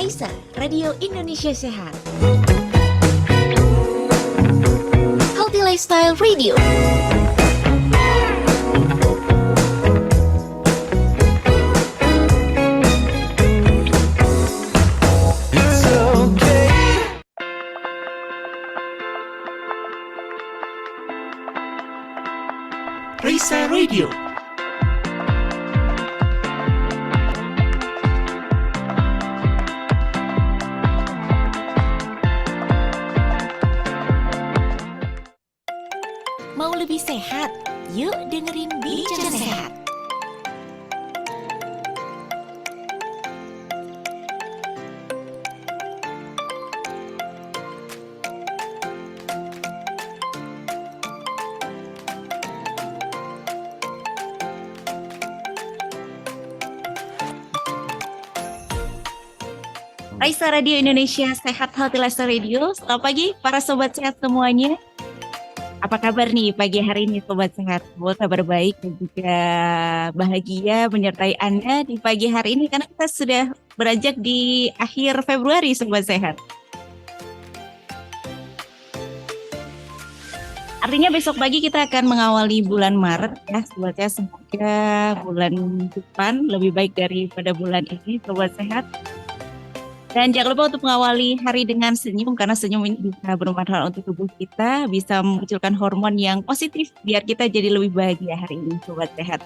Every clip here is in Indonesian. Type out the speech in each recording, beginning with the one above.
Raisa, Radio Indonesia Sehat. Healthy Lifestyle Radio. Raisa Radio. Mau lebih sehat? Yuk dengerin Bincang Sehat. Raisa Radio Indonesia Sehat Healthy Lifestyle Radio. Selamat pagi para sobat sehat semuanya. Apa kabar nih pagi hari ini sobat sehat? Semoga kabar baik dan juga bahagia menyertai Anda di pagi hari ini karena kita sudah beranjak di akhir Februari sobat sehat. Artinya besok pagi kita akan mengawali bulan Maret ya sobat sehat. Semoga bulan depan lebih baik daripada bulan ini sobat sehat. Dan jangan lupa untuk mengawali hari dengan senyum, karena senyum ini bisa bermanfaat untuk tubuh kita, bisa memunculkan hormon yang positif, biar kita jadi lebih bahagia hari ini, sobat sehat.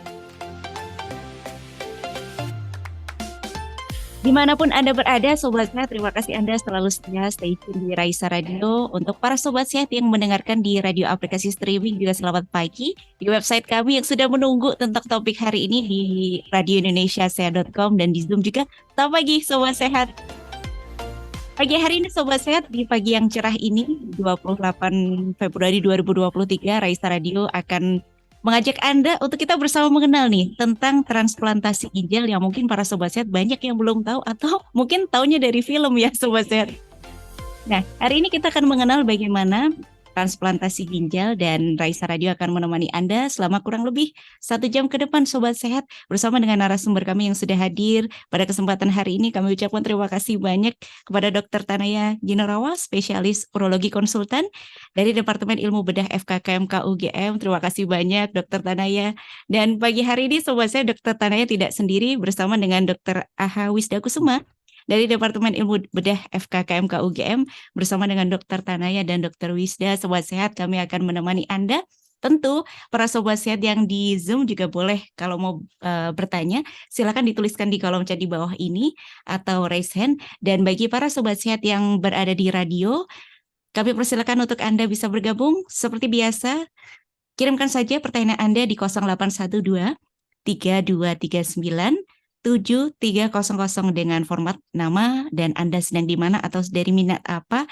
Dimanapun Anda berada, sobat sehat, terima kasih Anda selalu setia stay tune di Raisa Radio. Untuk para sobat sehat yang mendengarkan di radio aplikasi streaming juga selamat pagi. Di website kami yang sudah menunggu tentang topik hari ini di radioindonesiasehat.com dan di Zoom juga. Selamat pagi, sobat sehat. Pagi hari ini Sobat Sehat, di pagi yang cerah ini 28 Februari 2023 Raisa Radio akan mengajak Anda untuk kita bersama mengenal nih tentang transplantasi ginjal yang mungkin para Sobat Sehat banyak yang belum tahu atau mungkin taunya dari film ya Sobat Sehat. Nah, hari ini kita akan mengenal bagaimana transplantasi ginjal dan Raisa Radio akan menemani Anda selama kurang lebih 1 jam ke depan Sobat Sehat bersama dengan narasumber kami yang sudah hadir. Pada kesempatan hari ini kami ucapkan terima kasih banyak kepada Dr. Tanaya Ginarawa, spesialis urologi konsultan dari Departemen Ilmu Bedah FKKMK UGM. Terima kasih banyak Dr. Tanaya. Dan pagi hari ini Sobat Sehat, Dr. Tanaya tidak sendiri bersama dengan Dr. Aha Wisdakusuma dari Departemen Ilmu Bedah FKKMK UGM bersama dengan Dr. Tanaya dan Dr. Wisda. Sobat Sehat, kami akan menemani Anda. Tentu para Sobat Sehat yang di Zoom juga boleh kalau mau bertanya, silakan dituliskan di kolom chat di bawah ini atau raise hand. Dan bagi para Sobat Sehat yang berada di radio, kami persilakan untuk Anda bisa bergabung. Seperti biasa, kirimkan saja pertanyaan Anda di 0812 3239 7300 dengan format nama dan Anda sedang di mana atau dari minat apa,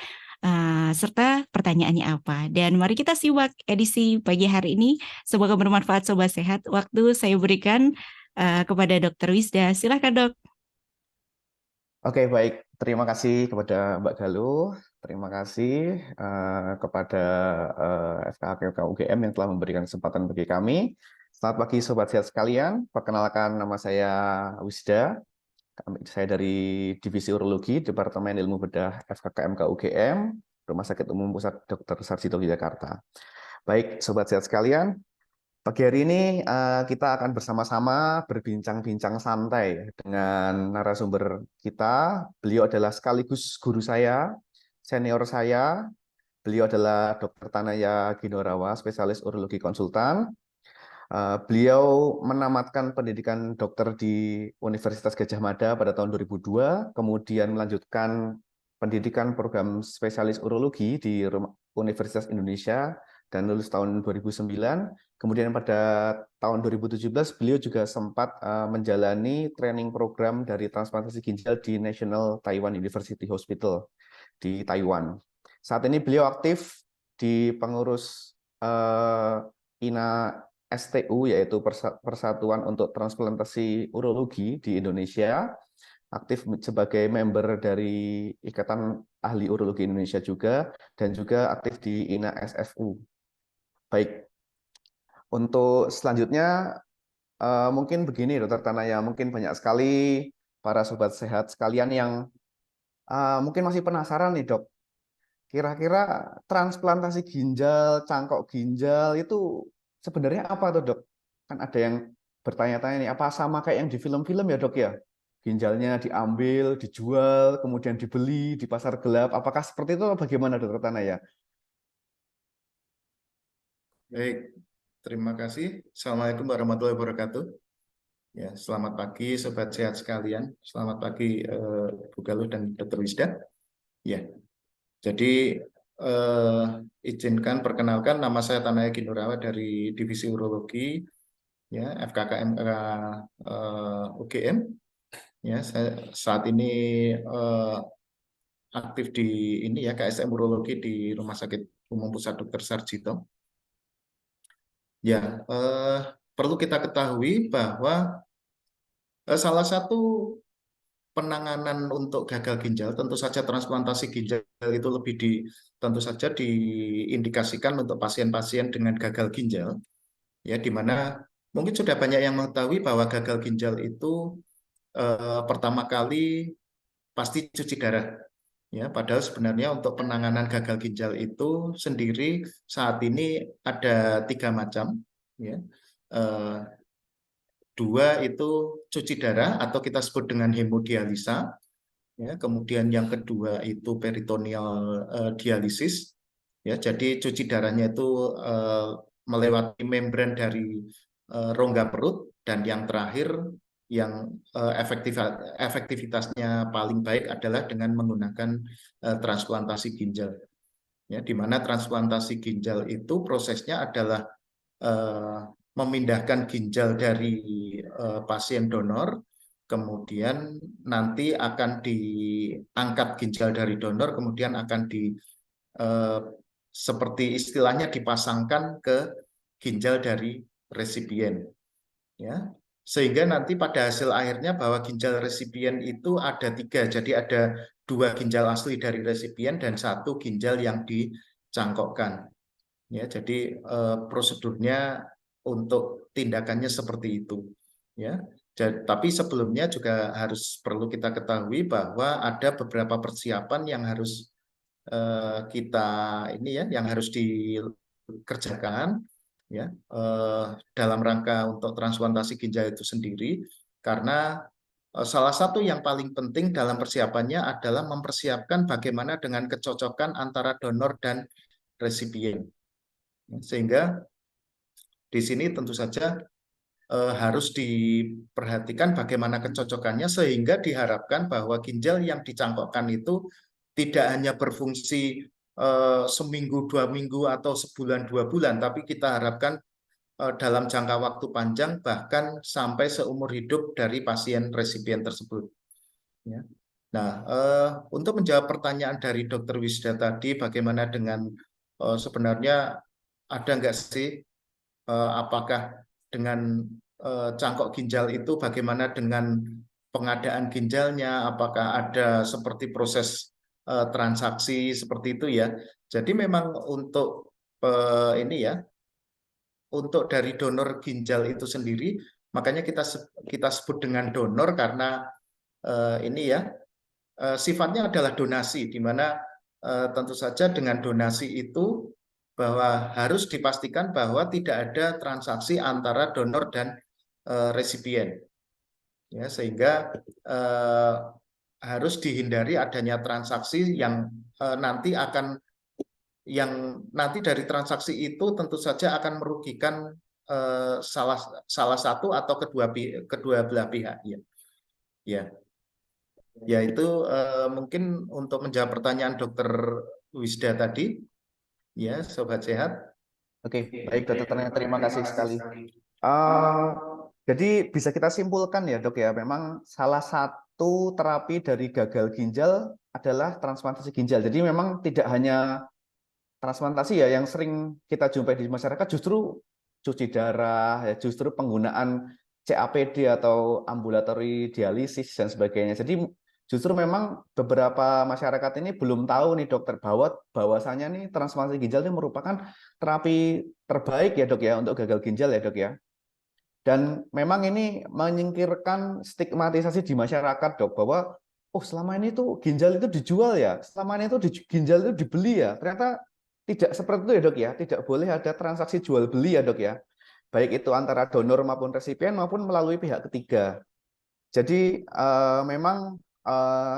serta pertanyaannya apa. Dan mari kita simak edisi pagi hari ini. Semoga bermanfaat Sobat Sehat. Waktu saya berikan kepada Dr. Wisda. Silakan Dok. Oke, baik. Terima kasih kepada Mbak Galuh. Terima kasih kepada FKKMK UGM yang telah memberikan kesempatan bagi kami. Selamat pagi Sobat Sehat sekalian. Perkenalkan, nama saya Wisda. Saya dari Divisi Urologi, Departemen Ilmu Bedah FKKMK UGM, Rumah Sakit Umum Pusat Dr. Sarjito Yogyakarta. Baik, Sobat Sehat sekalian, pagi hari ini kita akan bersama-sama berbincang-bincang santai dengan narasumber kita. Beliau adalah sekaligus guru saya, senior saya. Beliau adalah Dr. Tanaya Ginarawa, spesialis urologi konsultan. Beliau menamatkan pendidikan dokter di Universitas Gadjah Mada pada tahun 2002, kemudian melanjutkan pendidikan program spesialis urologi di Universitas Indonesia dan lulus tahun 2009. Kemudian pada tahun 2017 beliau juga sempat menjalani training program dari transplantasi ginjal di National Taiwan University Hospital di Taiwan. Saat ini beliau aktif di pengurus INA STU, yaitu Persatuan untuk Transplantasi Urologi di Indonesia, aktif sebagai member dari Ikatan Ahli Urologi Indonesia juga, dan juga aktif di INA SFU. Baik, untuk selanjutnya mungkin begini Dr. Tanaya, mungkin banyak sekali para sobat sehat sekalian yang Mungkin masih penasaran nih dok, kira-kira transplantasi ginjal, cangkok ginjal itu sebenarnya apa tuh dok? Kan ada yang bertanya-tanya nih, apa sama kayak yang di film-film ya dok ya? Ginjalnya diambil, dijual, kemudian dibeli di pasar gelap. Apakah seperti itu atau bagaimana dokter Tana ya? Baik, terima kasih. Assalamualaikum warahmatullahi wabarakatuh. Ya, selamat pagi sobat sehat sekalian. Selamat pagi Bu Galuh dan Dr. Wisda. Ya, jadi izinkan perkenalkan, nama saya Tanaya Ginurawa dari Divisi Urologi, ya FKKMK UGM. Ya, saya saat ini aktif di ini ya KSM Urologi di Rumah Sakit Umum Pusat Dr. Sarjito. Ya, perlu kita ketahui bahwa salah satu penanganan untuk gagal ginjal, tentu saja transplantasi ginjal itu lebih tentu saja diindikasikan untuk pasien-pasien dengan gagal ginjal, ya, di mana mungkin sudah banyak yang mengetahui bahwa gagal ginjal itu pertama kali pasti cuci darah, ya. Padahal sebenarnya untuk penanganan gagal ginjal itu sendiri saat ini ada 3 macam, ya. Dua itu cuci darah atau kita sebut dengan hemodialisa, ya. Kemudian yang kedua itu peritoneal dialisis, ya. Jadi cuci darahnya itu melewati membran dari rongga perut, dan yang terakhir yang efektivitasnya paling baik adalah dengan menggunakan transplantasi ginjal, ya. Di mana transplantasi ginjal itu prosesnya adalah memindahkan ginjal dari pasien donor, kemudian nanti akan diangkat ginjal dari donor, kemudian akan seperti istilahnya dipasangkan ke ginjal dari resipien, ya. Sehingga nanti pada hasil akhirnya bahwa ginjal resipien itu ada 3, jadi ada 2 ginjal asli dari resipien dan 1 ginjal yang dicangkokkan, ya. Jadi prosedurnya untuk tindakannya seperti itu, ya. Tapi sebelumnya juga perlu kita ketahui bahwa ada beberapa persiapan yang harus kita ini ya, yang harus dikerjakan, ya, dalam rangka untuk transplantasi ginjal itu sendiri, karena salah satu yang paling penting dalam persiapannya adalah mempersiapkan bagaimana dengan kecocokan antara donor dan resipien. Sehingga di sini tentu saja harus diperhatikan bagaimana kecocokannya, sehingga diharapkan bahwa ginjal yang dicangkokkan itu tidak hanya berfungsi seminggu, 2 minggu, atau sebulan, 2 bulan, tapi kita harapkan dalam jangka waktu panjang, bahkan sampai seumur hidup dari pasien resipien tersebut, ya. Nah, untuk menjawab pertanyaan dari Dr. Wisda tadi, bagaimana dengan sebenarnya ada nggak sih apakah dengan cangkok ginjal itu bagaimana dengan pengadaan ginjalnya, apakah ada seperti proses transaksi seperti itu, ya. Jadi memang untuk ini ya, untuk dari donor ginjal itu sendiri, makanya kita sebut dengan donor karena ini ya, sifatnya adalah donasi, di mana tentu saja dengan donasi itu bahwa harus dipastikan bahwa tidak ada transaksi antara donor dan resipien, ya, sehingga harus dihindari adanya transaksi yang nanti dari transaksi itu tentu saja akan merugikan salah satu atau kedua belah pihak, ya. Ya. Ya, itu mungkin untuk menjawab pertanyaan Dr. Wisda tadi, ya, sobat sehat. Oke, baik dokter Tana, terima kasih sekali. Jadi bisa kita simpulkan ya dok ya, memang salah satu terapi dari gagal ginjal adalah transplantasi ginjal. Jadi memang tidak hanya transplantasi ya, yang sering kita jumpai di masyarakat justru cuci darah, ya, justru penggunaan CAPD atau ambulatory dialisis dan sebagainya. Jadi justru memang beberapa masyarakat ini belum tahu nih dokter bahwasanya nih transplantasi ginjal ini merupakan terapi terbaik ya dok ya untuk gagal ginjal ya dok ya. Dan memang ini menyingkirkan stigmatisasi di masyarakat dok, bahwa oh selama ini tuh ginjal itu dijual ya, selama ini tuh ginjal itu dibeli ya. Ternyata tidak seperti itu ya dok ya, tidak boleh ada transaksi jual beli ya dok ya. Baik itu antara donor maupun resipien maupun melalui pihak ketiga. Jadi memang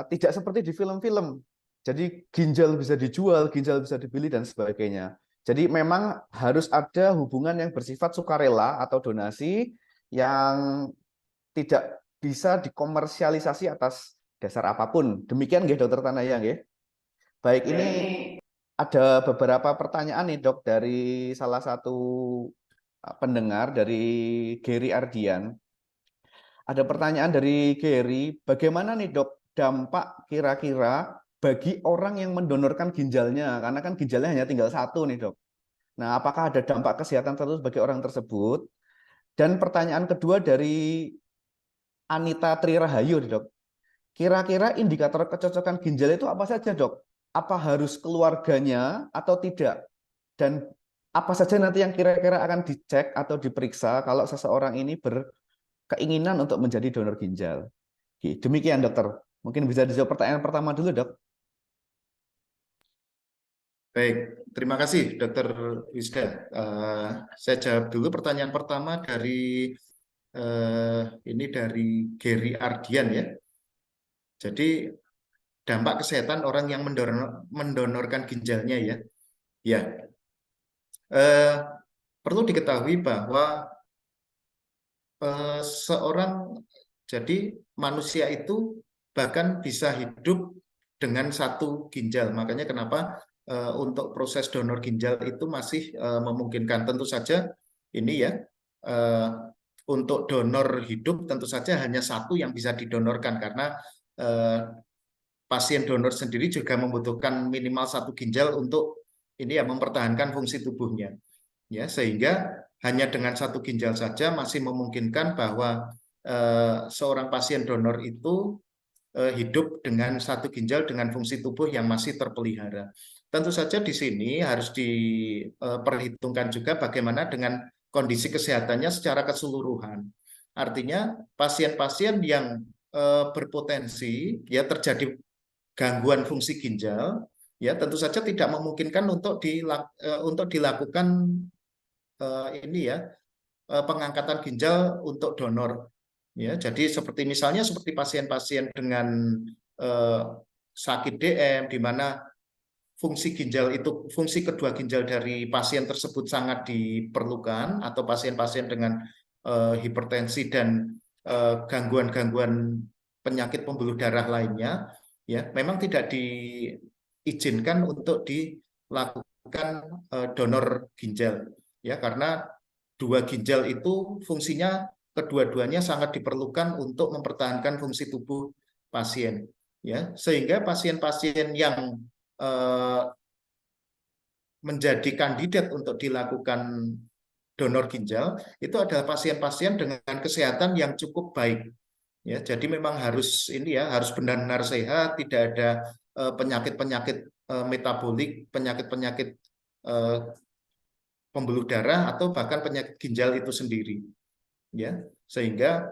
tidak seperti di film-film. Jadi ginjal bisa dijual, ginjal bisa dibeli dan sebagainya. Jadi memang harus ada hubungan yang bersifat sukarela atau donasi yang tidak bisa dikomersialisasi atas dasar apapun. Demikian nggih Dokter Tanaya nggih. Baik, ini ada beberapa pertanyaan nih Dok dari salah satu pendengar dari Gary Ardian. Ada pertanyaan dari Gary, bagaimana nih Dok dampak kira-kira bagi orang yang mendonorkan ginjalnya? Karena kan ginjalnya hanya tinggal satu nih Dok. Nah, apakah ada dampak kesehatan tertentu bagi orang tersebut? Dan pertanyaan kedua dari Anita Trirahayu nih Dok. Kira-kira indikator kecocokan ginjal itu apa saja Dok? Apa harus keluarganya atau tidak? Dan apa saja nanti yang kira-kira akan dicek atau diperiksa kalau seseorang ini berkeinginan untuk menjadi donor ginjal? Oke, demikian dokter. Mungkin bisa dijawab pertanyaan pertama dulu dok. Baik, terima kasih Dokter Wisda. Saya jawab dulu pertanyaan pertama dari ini dari Gary Ardian ya. Jadi dampak kesehatan orang yang mendonorkan ginjalnya ya. Ya, perlu diketahui bahwa seorang jadi manusia itu bahkan bisa hidup dengan satu ginjal. Makanya kenapa untuk proses donor ginjal itu masih memungkinkan. Tentu saja ini ya untuk donor hidup tentu saja hanya satu yang bisa didonorkan karena pasien donor sendiri juga membutuhkan minimal satu ginjal untuk ini ya mempertahankan fungsi tubuhnya. Ya, sehingga hanya dengan satu ginjal saja masih memungkinkan bahwa seorang pasien donor itu hidup dengan satu ginjal dengan fungsi tubuh yang masih terpelihara. Tentu saja di sini harus diperhitungkan juga bagaimana dengan kondisi kesehatannya secara keseluruhan. Artinya pasien-pasien yang berpotensi ya terjadi gangguan fungsi ginjal, ya tentu saja tidak memungkinkan untuk dilakukan ini ya pengangkatan ginjal untuk donor. Ya, jadi seperti misalnya seperti pasien-pasien dengan sakit DM di mana fungsi ginjal itu fungsi kedua ginjal dari pasien tersebut sangat diperlukan atau pasien-pasien dengan hipertensi dan gangguan-gangguan penyakit pembuluh darah lainnya ya memang tidak diizinkan untuk dilakukan donor ginjal ya karena dua ginjal itu fungsinya kedua-duanya sangat diperlukan untuk mempertahankan fungsi tubuh pasien ya sehingga pasien-pasien yang menjadi kandidat untuk dilakukan donor ginjal itu adalah pasien-pasien dengan kesehatan yang cukup baik ya jadi memang harus ini ya harus benar-benar sehat tidak ada penyakit-penyakit metabolik penyakit-penyakit pembuluh darah atau bahkan penyakit ginjal itu sendiri ya sehingga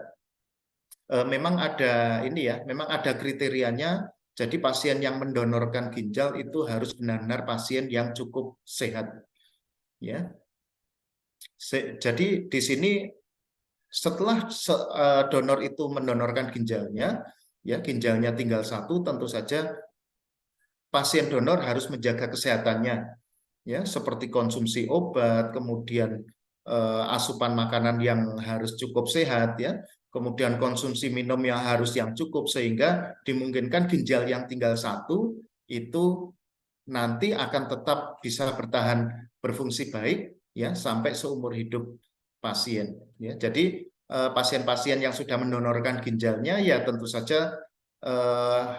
memang ada ini ya memang ada kriterianya jadi pasien yang mendonorkan ginjal itu harus benar-benar pasien yang cukup sehat ya jadi di sini setelah donor itu mendonorkan ginjalnya ya ginjalnya tinggal satu tentu saja pasien donor harus menjaga kesehatannya ya seperti konsumsi obat kemudian asupan makanan yang harus cukup sehat ya kemudian konsumsi minum yang harus yang cukup sehingga dimungkinkan ginjal yang tinggal satu itu nanti akan tetap bisa bertahan berfungsi baik ya sampai seumur hidup pasien ya jadi pasien-pasien yang sudah mendonorkan ginjalnya ya tentu saja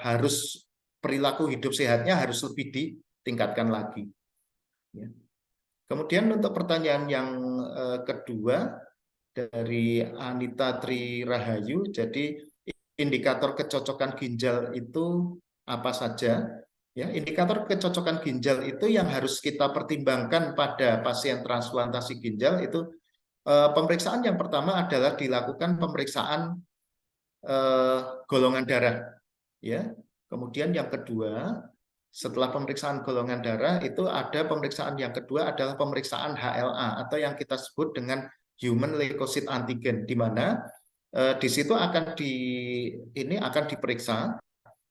harus perilaku hidup sehatnya harus lebih ditingkatkan lagi ya. Kemudian untuk pertanyaan yang kedua dari Anita Tri Rahayu, jadi indikator kecocokan ginjal itu apa saja? Ya, indikator kecocokan ginjal itu yang harus kita pertimbangkan pada pasien transplantasi ginjal itu pemeriksaan yang pertama adalah dilakukan pemeriksaan golongan darah. ya. Kemudian yang kedua, setelah pemeriksaan golongan darah itu ada pemeriksaan yang kedua adalah pemeriksaan HLA atau yang kita sebut dengan human leukocyte antigen, di mana di situ akan diperiksa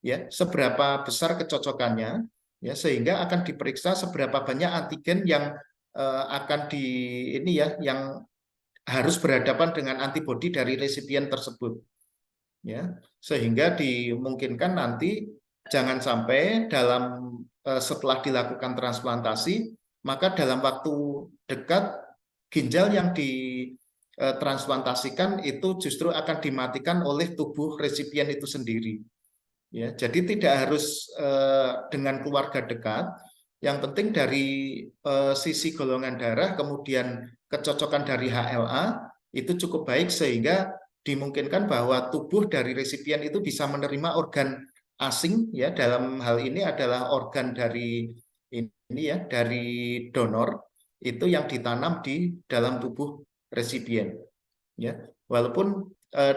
ya seberapa besar kecocokannya, ya, sehingga akan diperiksa seberapa banyak antigen yang yang harus berhadapan dengan antibodi dari resipien tersebut, ya, sehingga dimungkinkan nanti jangan sampai setelah dilakukan transplantasi maka dalam waktu dekat ginjal yang ditransplantasikan itu justru akan dimatikan oleh tubuh resipien itu sendiri. Ya, jadi tidak harus dengan keluarga dekat. Yang penting dari sisi golongan darah, kemudian kecocokan dari HLA itu cukup baik sehingga dimungkinkan bahwa tubuh dari resipien itu bisa menerima organ asing, ya, dalam hal ini adalah organ dari donor itu yang ditanam di dalam tubuh resipien. Ya, walaupun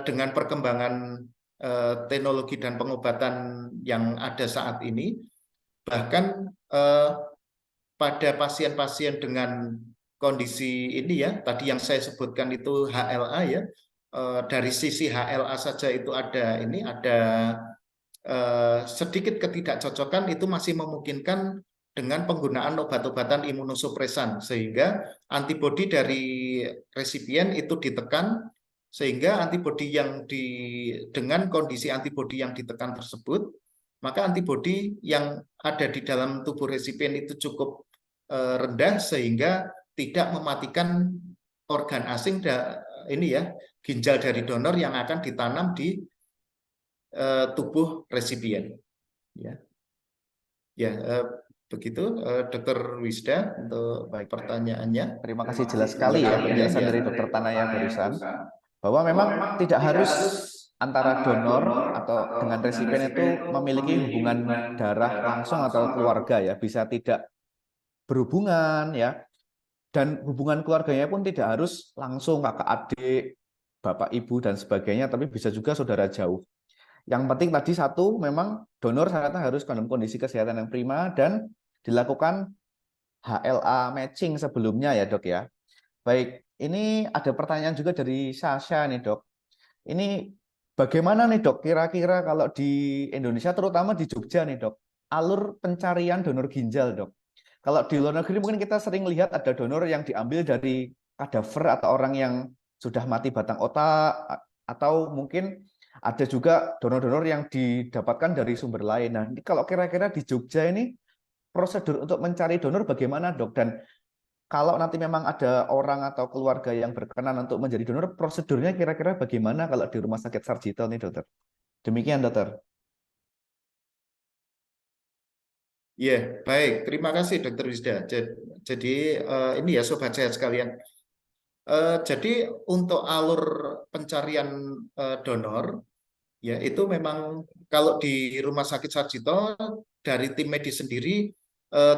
dengan perkembangan teknologi dan pengobatan yang ada saat ini, bahkan pada pasien-pasien dengan kondisi ini, ya, tadi yang saya sebutkan itu HLA, ya, dari sisi HLA saja itu ada sedikit ketidakcocokan, itu masih memungkinkan dengan penggunaan obat-obatan imunosupresan sehingga antibodi dari resipien itu ditekan, sehingga antibodi dengan kondisi antibodi yang ditekan tersebut, maka antibodi yang ada di dalam tubuh resipien itu cukup rendah sehingga tidak mematikan organ asing ginjal dari donor yang akan ditanam di tubuh resipien. Begitu, Dr. Wisda, untuk pertanyaannya. Terima kasih, jelas sekali ya penjelasan dari Dr. Tanaya barusan, bahwa memang tidak harus antara donor atau dengan resipien itu memiliki hubungan darah langsung atau keluarga, ya, bisa tidak berhubungan, ya, dan hubungan keluarganya pun tidak harus langsung kakak adik, bapak ibu dan sebagainya, tapi bisa juga saudara jauh. Yang penting tadi satu, memang donor syaratnya harus dalam kondisi kesehatan yang prima dan dilakukan HLA matching sebelumnya, ya, Dok, ya. Baik, ini ada pertanyaan juga dari Sasha nih, Dok. Ini bagaimana nih, Dok, kira-kira kalau di Indonesia, terutama di Jogja nih, Dok, alur pencarian donor ginjal, Dok. Kalau di luar negeri mungkin kita sering lihat ada donor yang diambil dari kadaver atau orang yang sudah mati batang otak, atau mungkin ada juga donor-donor yang didapatkan dari sumber lain. Nah, ini kalau kira-kira di Jogja ini prosedur untuk mencari donor bagaimana, Dok? Dan kalau nanti memang ada orang atau keluarga yang berkenan untuk menjadi donor, prosedurnya kira-kira bagaimana kalau di Rumah Sakit Sarjito nih, Dokter? Demikian, Dokter. Ya, baik. Terima kasih, Dr. Wisda. Jadi ini ya, sobat sehat sekalian. Jadi untuk alur pencarian donor, ya, itu memang kalau di Rumah Sakit Sarjito dari tim medis sendiri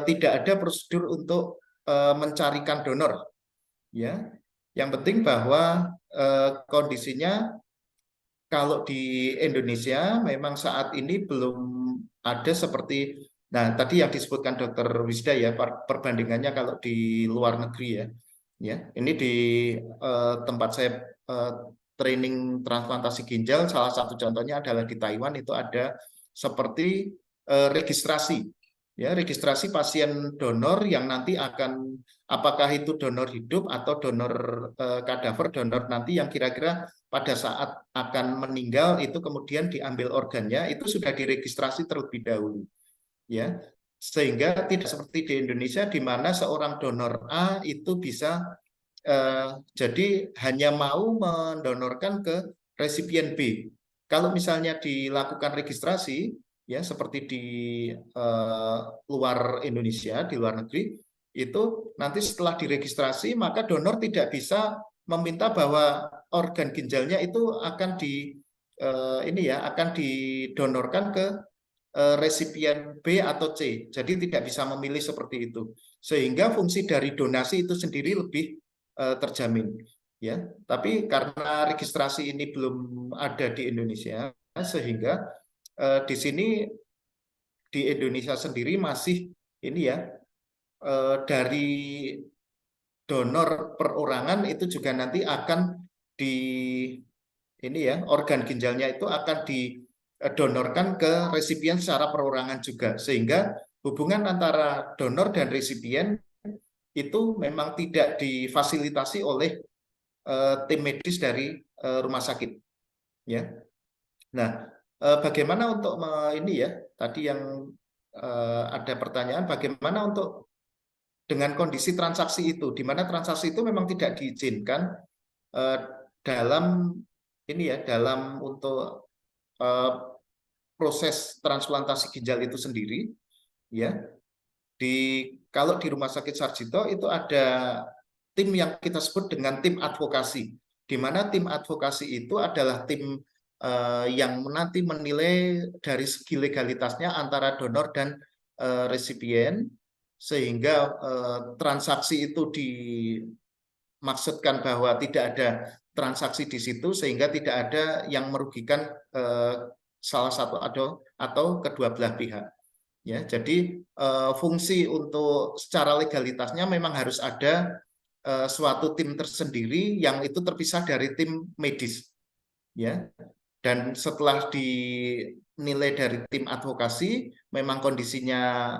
tidak ada prosedur untuk mencarikan donor, ya. Yang penting bahwa kondisinya kalau di Indonesia memang saat ini belum ada seperti, nah, tadi yang disebutkan Dr. Wisda, ya, perbandingannya kalau di luar negeri, ya. Ya, ini di tempat saya training transplantasi ginjal, salah satu contohnya adalah di Taiwan, itu ada seperti registrasi, ya, registrasi pasien donor yang nanti akan, apakah itu donor hidup atau donor kadaver, donor nanti yang kira-kira pada saat akan meninggal itu kemudian diambil organnya, itu sudah diregistrasi terlebih dahulu, ya. Sehingga tidak seperti di Indonesia di mana seorang donor A itu bisa jadi hanya mau mendonorkan ke resipien B. Kalau misalnya dilakukan registrasi, ya, seperti di luar Indonesia, di luar negeri, itu nanti setelah diregistrasi maka donor tidak bisa meminta bahwa organ ginjalnya itu akan akan didonorkan ke resipien B atau C. Jadi tidak bisa memilih seperti itu. Sehingga fungsi dari donasi itu sendiri lebih terjamin, ya. Tapi karena registrasi ini belum ada di Indonesia, sehingga di sini di Indonesia sendiri masih ini ya, dari donor perorangan itu juga nanti akan di ini ya, organ ginjalnya itu akan didonorkan ke resipien secara perorangan juga, sehingga hubungan antara donor dan resipien itu memang tidak difasilitasi oleh tim medis dari rumah sakit, ya. Nah, bagaimana untuk ini ya, tadi yang ada pertanyaan, bagaimana untuk dengan kondisi transaksi itu, di mana transaksi itu memang tidak diizinkan dalam ini ya, dalam untuk proses transplantasi ginjal itu sendiri, ya. Kalau di Rumah Sakit Sarjito itu ada tim yang kita sebut dengan tim advokasi, di mana tim advokasi itu adalah tim yang nanti menilai dari segi legalitasnya antara donor dan resipien, sehingga transaksi itu dimaksudkan bahwa tidak ada transaksi di situ, sehingga tidak ada yang merugikan salah satu atau kedua belah pihak. Ya, jadi fungsi untuk secara legalitasnya memang harus ada suatu tim tersendiri yang itu terpisah dari tim medis, ya. Dan setelah dinilai dari tim advokasi, memang kondisinya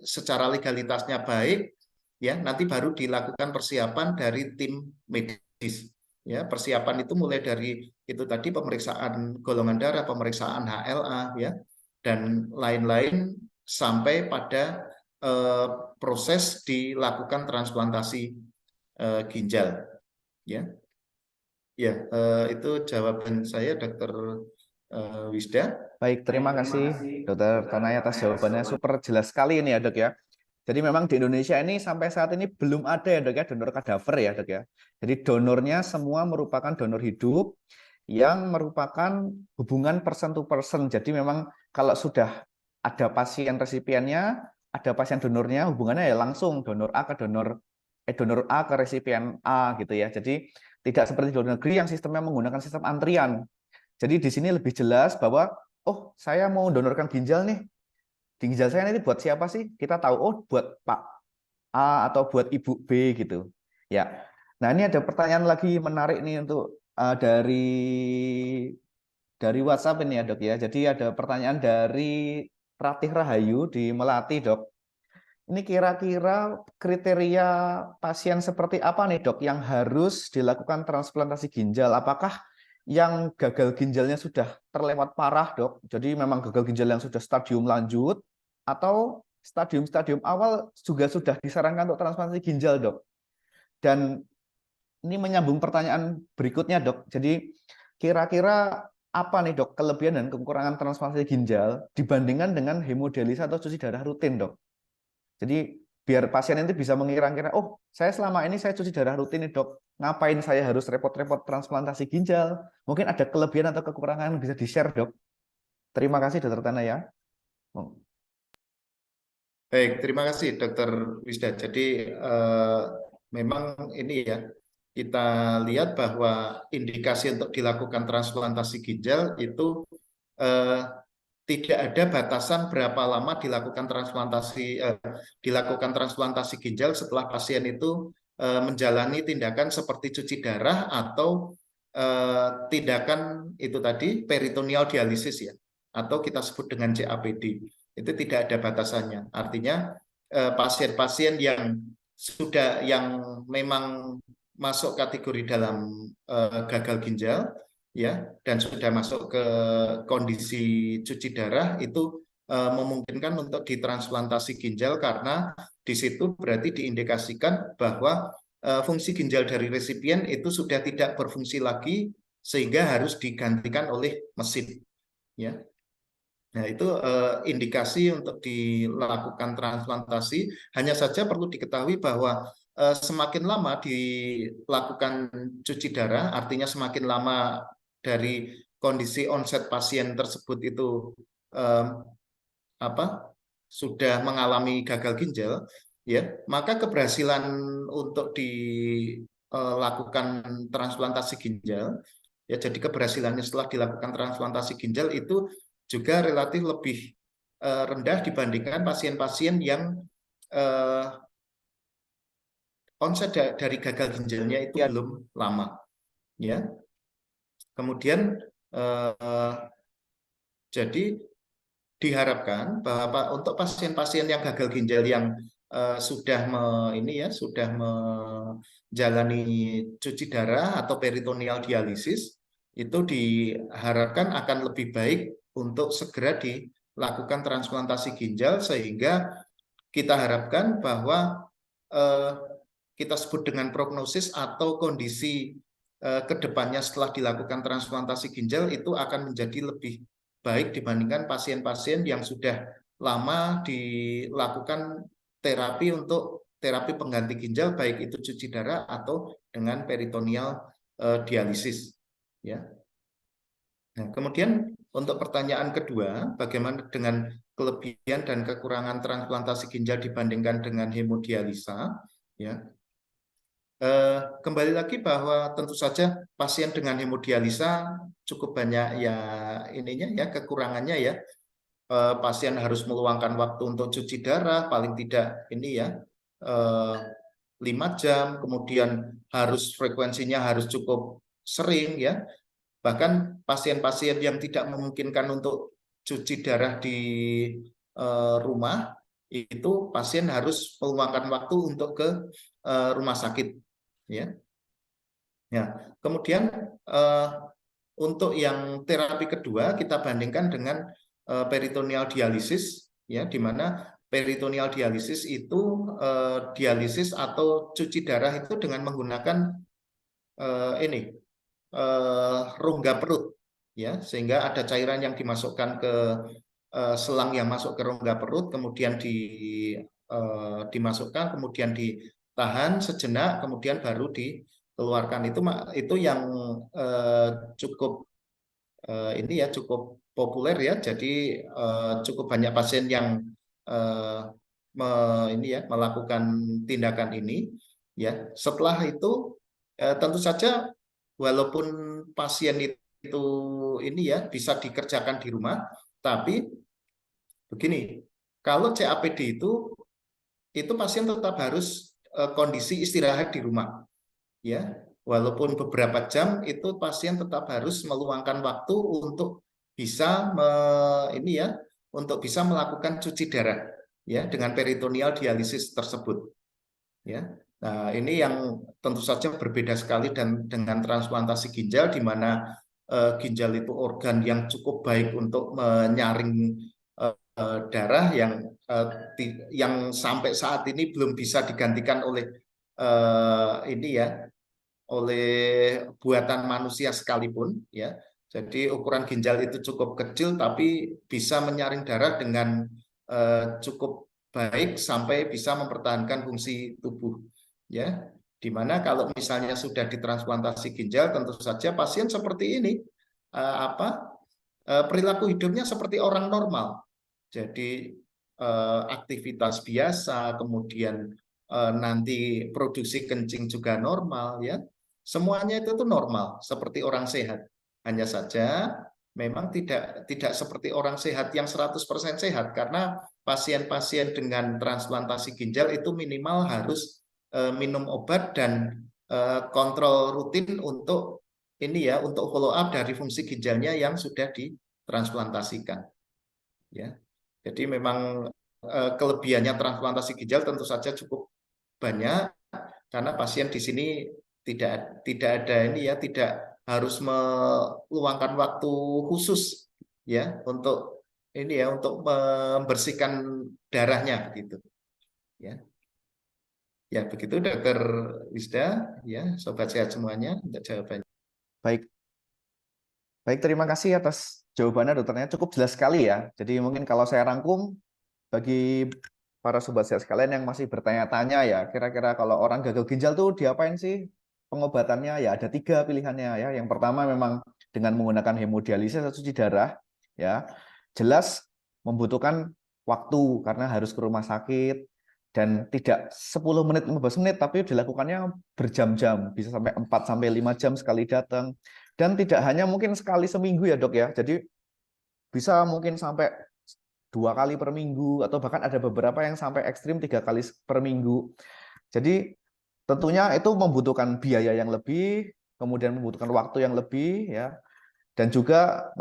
secara legalitasnya baik, ya. Nanti baru dilakukan persiapan dari tim medis. Ya, persiapan itu mulai dari itu tadi pemeriksaan golongan darah, pemeriksaan HLA, ya, dan lain-lain sampai pada proses dilakukan transplantasi ginjal, ya. Ya, itu jawaban saya, Dokter Wisda. Baik, terima kasih Dokter Tanaya atas jawabannya super jelas sekali ini ya Dok ya. Jadi memang di Indonesia ini sampai saat ini belum ada ya Dok ya donor kadaver ya Dok ya. Jadi donornya semua merupakan donor hidup yang merupakan hubungan person to person. Jadi memang kalau sudah ada pasien resipiennya, ada pasien donornya, hubungannya ya langsung donor A ke donor A ke resipien A gitu ya. Jadi tidak seperti di luar negeri yang sistemnya menggunakan sistem antrian. Jadi di sini lebih jelas bahwa oh, saya mau donorkan ginjal nih. Ginjal saya nanti buat siapa sih? Kita tahu oh buat Pak A atau buat Ibu B gitu. Ya. Nah, ini ada pertanyaan lagi menarik nih untuk dari WhatsApp ini ya, Dok ya. Jadi ada pertanyaan dari Ratih Rahayu di Melati, Dok. Ini kira-kira kriteria pasien seperti apa nih dok yang harus dilakukan transplantasi ginjal? Apakah yang gagal ginjalnya sudah terlewat parah dok? Jadi memang gagal ginjal yang sudah stadium lanjut atau stadium-stadium awal juga sudah disarankan untuk transplantasi ginjal dok? Dan ini menyambung pertanyaan berikutnya dok. Jadi kira-kira apa nih dok kelebihan dan kekurangan transplantasi ginjal dibandingkan dengan hemodialisa atau cuci darah rutin dok? Jadi biar pasien itu bisa mengira-kira, oh saya selama ini saya cuci darah rutin nih dok, ngapain saya harus repot-repot transplantasi ginjal? Mungkin ada kelebihan atau kekurangan yang bisa di-share dok. Terima kasih Dokter Tanaya. Baik, terima kasih Dokter Wisda. Jadi memang ini ya, kita lihat bahwa indikasi untuk dilakukan transplantasi ginjal itu tidak ada batasan berapa lama dilakukan transplantasi ginjal setelah pasien itu menjalani tindakan seperti cuci darah atau tindakan itu tadi peritoneal dialisis ya, atau kita sebut dengan CAPD. Itu tidak ada batasannya. Artinya pasien-pasien yang memang masuk kategori dalam gagal ginjal ya, dan sudah masuk ke kondisi cuci darah itu memungkinkan untuk ditransplantasi ginjal, karena di situ berarti diindikasikan bahwa fungsi ginjal dari resipien itu sudah tidak berfungsi lagi sehingga harus digantikan oleh mesin ya. Nah, itu indikasi untuk dilakukan transplantasi. Hanya saja perlu diketahui bahwa semakin lama dilakukan cuci darah, artinya semakin lama dari kondisi onset pasien tersebut itu sudah mengalami gagal ginjal, ya, maka keberhasilan untuk dilakukan transplantasi ginjal, ya, jadi keberhasilannya setelah dilakukan transplantasi ginjal itu juga relatif lebih rendah dibandingkan pasien-pasien yang onset dari gagal ginjalnya itu Ya. belum lama, ya. Kemudian jadi diharapkan bahwa untuk pasien-pasien yang gagal ginjal yang sudah sudah menjalani cuci darah atau peritoneal dialisis, itu diharapkan akan lebih baik untuk segera dilakukan transplantasi ginjal, sehingga kita harapkan bahwa kita sebut dengan prognosis atau kondisi kedepannya setelah dilakukan transplantasi ginjal itu akan menjadi lebih baik dibandingkan pasien-pasien yang sudah lama dilakukan terapi pengganti ginjal, baik itu cuci darah atau dengan peritoneal dialisis, ya. Nah, kemudian untuk pertanyaan kedua, bagaimana dengan kelebihan dan kekurangan transplantasi ginjal dibandingkan dengan hemodialisa, ya. Kembali lagi bahwa tentu saja pasien dengan hemodialisa cukup banyak kekurangannya, ya. Pasien harus meluangkan waktu untuk cuci darah paling tidak 5 jam, kemudian frekuensinya harus cukup sering, ya. Bahkan pasien-pasien yang tidak memungkinkan untuk cuci darah di rumah, itu pasien harus meluangkan waktu untuk ke rumah sakit, ya. Ya, kemudian untuk yang terapi kedua kita bandingkan dengan peritoneal dialisis, ya, di mana peritoneal dialisis itu dialisis atau cuci darah itu dengan menggunakan rongga perut, ya, sehingga ada cairan yang dimasukkan ke selang yang masuk ke rongga perut, kemudian dimasukkan, kemudian ditahan sejenak, kemudian baru dikeluarkan. Itu yang cukup cukup populer, ya. Jadi cukup banyak pasien yang melakukan tindakan ini, ya. Setelah itu tentu saja walaupun pasien itu bisa dikerjakan di rumah, tapi begini, kalau CAPD itu pasien tetap harus kondisi istirahat di rumah, ya. Walaupun beberapa jam, itu pasien tetap harus meluangkan waktu untuk bisa untuk bisa melakukan cuci darah, ya, dengan peritoneal dialisis tersebut, ya. Nah, ini yang tentu saja berbeda sekali dengan transplantasi ginjal, di mana ginjal itu organ yang cukup baik untuk menyaring darah yang sampai saat ini belum bisa digantikan oleh oleh buatan manusia sekalipun, ya. Jadi ukuran ginjal itu cukup kecil tapi bisa menyaring darah dengan cukup baik sampai bisa mempertahankan fungsi tubuh, ya. Dimana kalau misalnya sudah ditransplantasi ginjal, tentu saja pasien seperti ini perilaku hidupnya seperti orang normal. Jadi aktivitas biasa, kemudian nanti produksi kencing juga normal, ya. Semuanya itu tuh normal seperti orang sehat. Hanya saja memang tidak seperti orang sehat yang 100% sehat, karena pasien-pasien dengan transplantasi ginjal itu minimal harus minum obat dan kontrol rutin untuk untuk follow up dari fungsi ginjalnya yang sudah ditransplantasikan, ya. Jadi memang kelebihannya transplantasi ginjal tentu saja cukup banyak, karena pasien di sini tidak tidak harus meluangkan waktu khusus, ya, untuk untuk membersihkan darahnya, begitu, ya. Ya, begitu Dokter Wisda, ya, sobat sehat semuanya, untuk jawabannya. Baik. Baik, terima kasih atas jawabannya dokternya, cukup jelas sekali, ya. Jadi mungkin kalau saya rangkum bagi para sobat sehat sekalian yang masih bertanya-tanya, ya, kira-kira kalau orang gagal ginjal tuh diapain sih pengobatannya? Ya ada 3 pilihannya, ya. Yang pertama memang dengan menggunakan hemodialisis atau cuci darah, ya. Jelas membutuhkan waktu karena harus ke rumah sakit dan tidak 10 menit 15 menit, tapi dilakukannya berjam-jam, bisa sampai 4-5 jam sekali datang, dan tidak hanya mungkin sekali seminggu, ya Dok, ya. Jadi bisa mungkin sampai 2 kali per minggu, atau bahkan ada beberapa yang sampai ekstrim 3 kali per minggu. Jadi tentunya itu membutuhkan biaya yang lebih, kemudian membutuhkan waktu yang lebih, ya, dan juga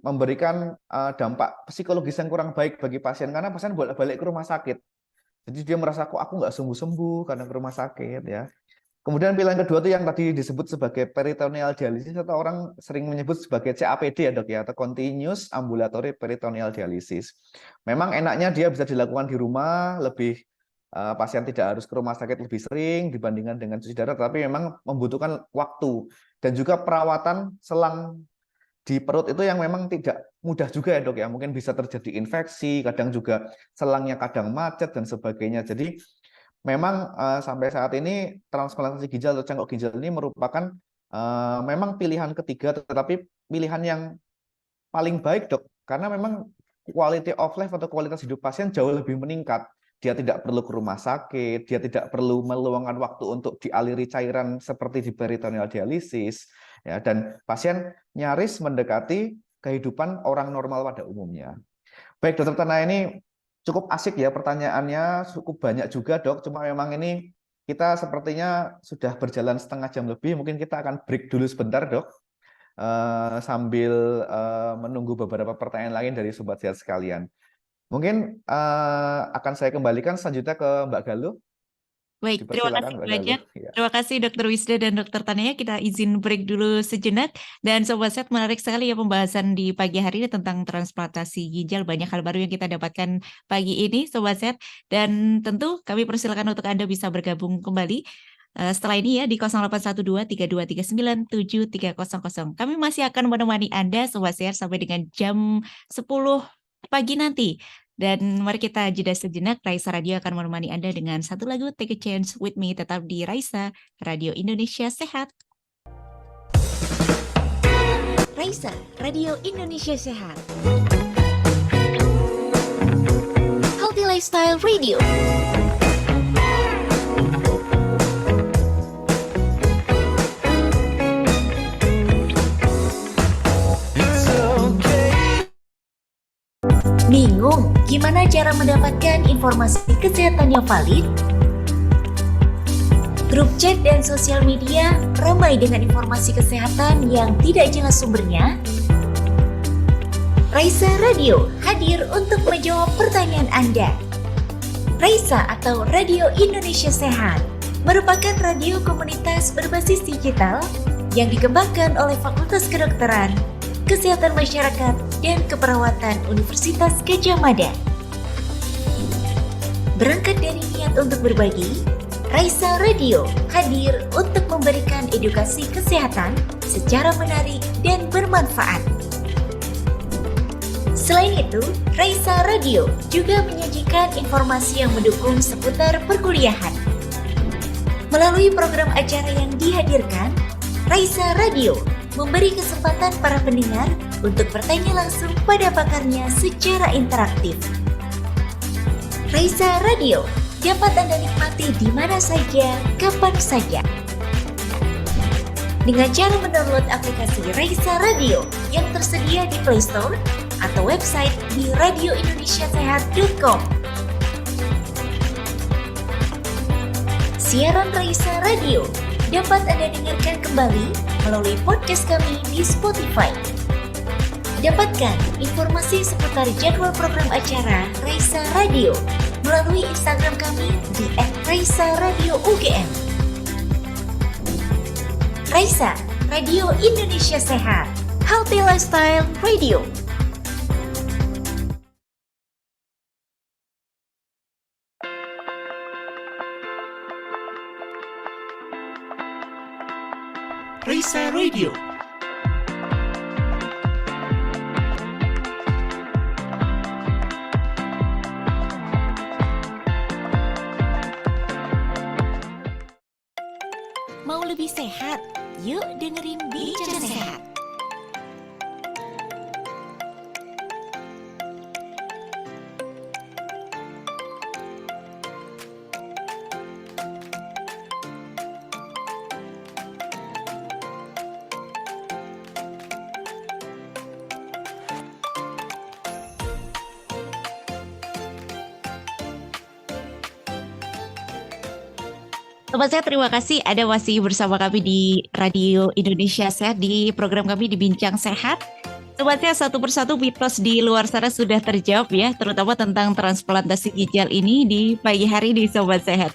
memberikan dampak psikologis yang kurang baik bagi pasien, karena pasien bolak-balik ke rumah sakit. Jadi dia merasa, kok aku nggak sembuh-sembuh karena ke rumah sakit, ya. Kemudian pilihan kedua itu yang tadi disebut sebagai peritoneal dialisis, atau orang sering menyebut sebagai CAPD, ya dok, ya, atau Continuous Ambulatory Peritoneal Dialysis. Memang enaknya dia bisa dilakukan di rumah, pasien tidak harus ke rumah sakit lebih sering dibandingkan dengan cuci darah, tapi memang membutuhkan waktu dan juga perawatan selang di perut itu yang memang tidak mudah juga, ya dok, ya. Mungkin bisa terjadi infeksi, kadang juga selangnya kadang macet dan sebagainya. Jadi memang sampai saat ini transplantasi ginjal atau cangkok ginjal ini merupakan memang pilihan ketiga, tetapi pilihan yang paling baik, dok, karena memang quality of life atau kualitas hidup pasien jauh lebih meningkat. Dia tidak perlu ke rumah sakit, dia tidak perlu meluangkan waktu untuk dialiri cairan seperti di peritoneal dialisis, ya, dan pasien nyaris mendekati kehidupan orang normal pada umumnya. Baik, Dokter Tana, ini cukup asik ya pertanyaannya, cukup banyak juga, dok. Cuma memang ini kita sepertinya sudah berjalan setengah jam lebih. Mungkin kita akan break dulu sebentar, dok, sambil menunggu beberapa pertanyaan lain dari Sobat Sehat sekalian. Mungkin akan saya kembalikan selanjutnya ke Mbak Galuh. Baik, terima Dipersilakan, kasih Mbak banyak. Galuh. Ya. Terima kasih Dr. Wisda dan Dr. Tania. Kita izin break dulu sejenak. Dan Sobat Sehat, menarik sekali ya pembahasan di pagi hari ini tentang transplantasi ginjal. Banyak hal baru yang kita dapatkan pagi ini, Sobat Sehat. Dan tentu kami persilakan untuk Anda bisa bergabung kembali setelah ini ya di 0812-3239-7300. Kami masih akan menemani Anda, Sobat Sehat, sampai dengan jam 10 pagi nanti. Dan mari kita jeda sejenak. Raisa Radio akan menemani Anda dengan satu lagu Take a Chance with Me, tetap di Raisa Radio Indonesia Sehat. Raisa Radio Indonesia Sehat. Healthy Lifestyle Radio. Bingung gimana cara mendapatkan informasi kesehatan yang valid? Grup chat dan sosial media ramai dengan informasi kesehatan yang tidak jelas sumbernya. Raisa Radio hadir untuk menjawab pertanyaan Anda. Raisa atau Radio Indonesia Sehat merupakan radio komunitas berbasis digital yang dikembangkan oleh Fakultas Kedokteran, Kesehatan Masyarakat, dan Keperawatan Universitas Gadjah Mada. Berangkat dari niat untuk berbagi, Raisa Radio hadir untuk memberikan edukasi kesehatan secara menarik dan bermanfaat. Selain itu, Raisa Radio juga menyajikan informasi yang mendukung seputar perkuliahan. Melalui program acara yang dihadirkan, Raisa Radio memberi kesempatan para pendengar untuk bertanya langsung pada pakarnya secara interaktif. Raisa Radio dapat Anda nikmati di mana saja, kapan saja. Dengan cara mendownload aplikasi Raisa Radio yang tersedia di Play Store atau website di radioindonesiasehat.com. Siaran Raisa Radio dapat Anda dengarkan kembali melalui podcast kami di Spotify. Dapatkan informasi seputar jadwal program acara Raisa Radio melalui Instagram kami di @raisa_radio_ugm. Raisa Radio Indonesia Sehat, Healthy Lifestyle Radio. Raisa Radio. Mau lebih sehat? Yuk dengerin Bincang Sehat. Sobat Sehat, terima kasih ada masih bersama kami di Radio Indonesia Sehat di program kami di Bincang Sehat. Sobat Sehat, satu persatu mitos di luar sana sudah terjawab ya, terutama tentang transplantasi ginjal ini di pagi hari di Sobat Sehat.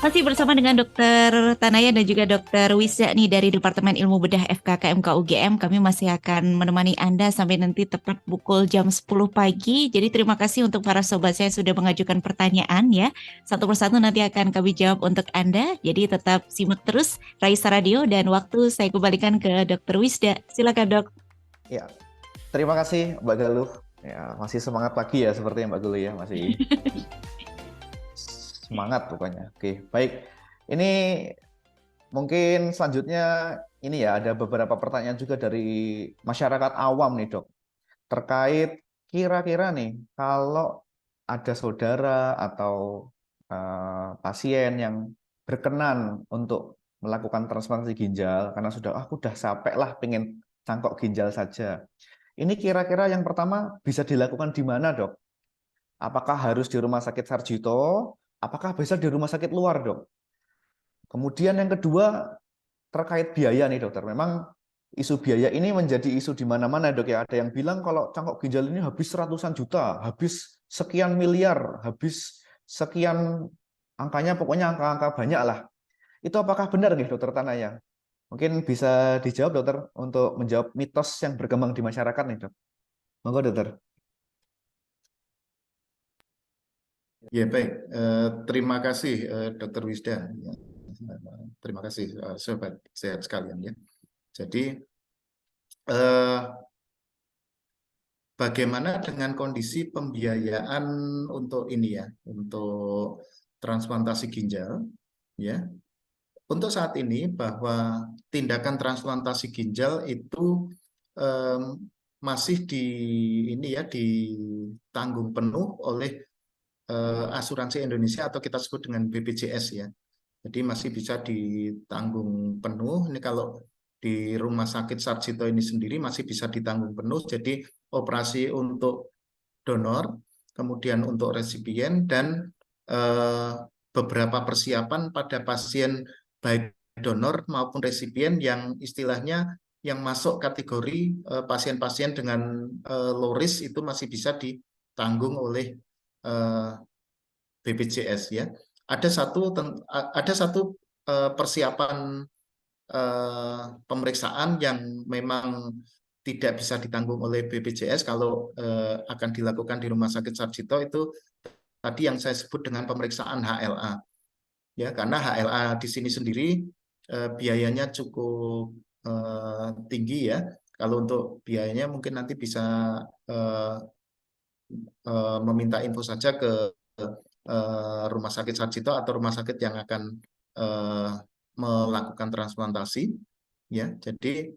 Masih bersama dengan Dokter Tanaya dan juga Dokter Wisda nih dari Departemen Ilmu Bedah FKKMK UGM. Kami masih akan menemani Anda sampai nanti tepat pukul jam 10 pagi. Jadi terima kasih untuk para sobat saya sudah mengajukan pertanyaan ya. Satu persatu nanti akan kami jawab untuk Anda. Jadi tetap simak terus Raisa Radio dan waktu saya kembalikan ke Dokter Wisda. Silakan Dok. Ya, terima kasih Mbak Galuh. Ya, masih semangat pagi ya sepertinya Mbak Galuh ya, masih semangat pokoknya. Oke, baik. Ini mungkin selanjutnya ini ya ada beberapa pertanyaan juga dari masyarakat awam nih Dok. Terkait kira-kira nih kalau ada saudara atau pasien yang berkenan untuk melakukan transplantasi ginjal karena aku udah capek lah pengen cangkok ginjal saja. Ini kira-kira yang pertama bisa dilakukan di mana Dok? Apakah harus di Rumah Sakit Sarjito? Apakah bisa di rumah sakit luar, Dok? Kemudian yang kedua, terkait biaya nih, Dokter. Memang isu biaya ini menjadi isu di mana-mana, Dok ya. Ada yang bilang kalau cangkok ginjal ini habis ratusan juta, habis sekian miliar, habis sekian angkanya, pokoknya angka-angka banyak lah. Itu apakah benar nih, Dokter Tanaya? Mungkin bisa dijawab, Dokter, untuk menjawab mitos yang berkembang di masyarakat nih, Dok. Monggo, Dokter. Ya baik, terima kasih Dr. Wisda. Ya, terima kasih sobat sehat sekalian ya. Jadi bagaimana dengan kondisi pembiayaan untuk ini ya, untuk transplantasi ginjal ya. Untuk saat ini bahwa tindakan transplantasi ginjal itu masih ini ya ditanggung penuh oleh asuransi Indonesia atau kita sebut dengan BPJS ya. Jadi masih bisa ditanggung penuh. Ini kalau di Rumah Sakit Sarjito ini sendiri masih bisa ditanggung penuh. Jadi operasi untuk donor, kemudian untuk resipien dan beberapa persiapan pada pasien baik donor maupun resipien yang istilahnya yang masuk kategori pasien-pasien dengan low risk itu masih bisa ditanggung oleh BPJS ya. Ada satu persiapan pemeriksaan yang memang tidak bisa ditanggung oleh BPJS kalau akan dilakukan di Rumah Sakit Sarjito itu tadi yang saya sebut dengan pemeriksaan HLA. Ya, karena HLA di sini sendiri biayanya cukup tinggi ya. Kalau untuk biayanya mungkin nanti bisa meminta info saja ke Rumah Sakit Sarjito atau rumah sakit yang akan melakukan transplantasi. Ya, jadi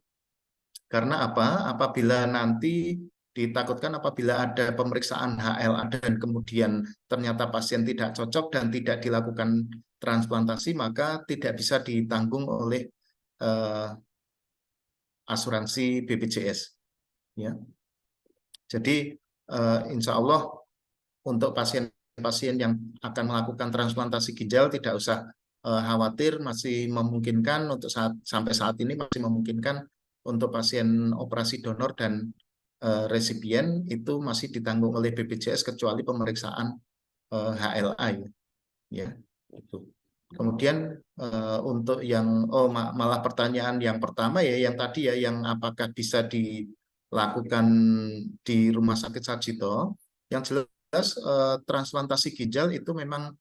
karena apa? Apabila nanti ditakutkan apabila ada pemeriksaan HLA dan kemudian ternyata pasien tidak cocok dan tidak dilakukan transplantasi, maka tidak bisa ditanggung oleh asuransi BPJS. Ya, jadi insya Allah untuk pasien-pasien yang akan melakukan transplantasi ginjal tidak usah khawatir, masih memungkinkan untuk sampai saat ini masih memungkinkan untuk pasien operasi donor dan resipien itu masih ditanggung oleh BPJS kecuali pemeriksaan HLA ya itu. Kemudian untuk yang malah pertanyaan yang pertama ya yang tadi ya yang apakah bisa dilakukan di Rumah Sakit Sarjito, yang jelas transplantasi ginjal itu memang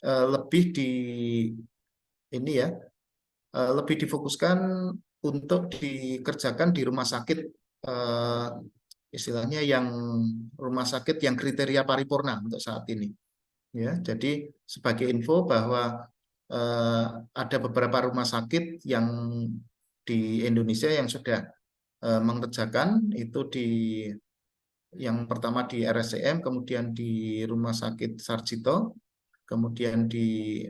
lebih ini ya lebih difokuskan untuk dikerjakan di rumah sakit istilahnya yang rumah sakit yang kriteria paripurna untuk saat ini ya. Jadi sebagai info bahwa ada beberapa rumah sakit yang di Indonesia yang sudah mengerjakan itu yang pertama di RSCM, kemudian di Rumah Sakit Sarjito, kemudian di